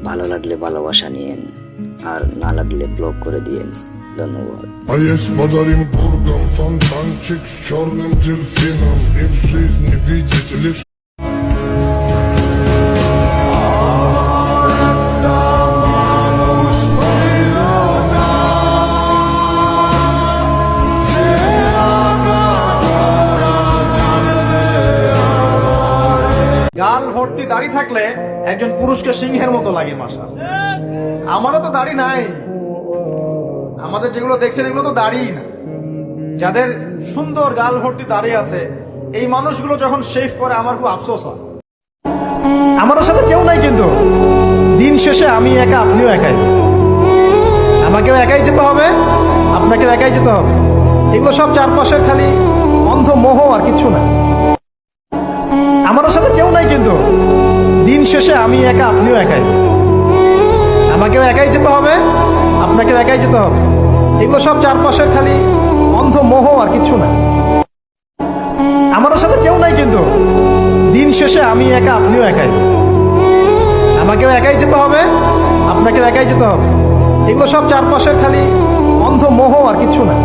ভালো লাগলে ভালোবাসা নিয়েন, আর না লাগলে ব্লক করে দিয়েন। ধন্যবাদ। A jest modelem burgą, fontanczyk z czarnym delfinem i w żyzni widzieć лишь গাল ভর্তি দাড়ি থাকলে একজন পুরুষকে সিংহের মতো লাগে। মাসা আমারও তো দাড়ি নাই, আমাদের যেগুলো দেখছেন এগুলো তো দাড়ি না। যাদের সুন্দর গাল ভর্তি দাড়ি আছে এই মানুষগুলো যখন শেভ করে আমার খুব আফসোস হয়। আমারও সাথে কেউ নাই, কিন্তু দিন শেষে আমি একা, আপনিও একাই। আমাকেও একাই যেতে হবে, আপনাকেও একাই যেতে হবে। এগুলো সব চারপাশের খালি অন্ধ মোহ, আর কিছু না। আমারও সাথে কেউ নাই, কিন্তু দিন শেষে আমি একা, আপনিও একাই। আমাকেও একাই যেতে হবে, আপনাকেও একাই যেতে হবে। এগুলো সব চারপাশের খালি অন্ধ মোহ, আর কিছু না। আমারও সাথে কেউ নাই, কিন্তু দিন শেষে আমি একা, আপনিও একাই। আমাকেও একাই যেতে হবে, আপনাকেও একাই যেতে হবে। এগুলো সব চারপাশের খালি অন্ধ মোহ, আর কিছু না।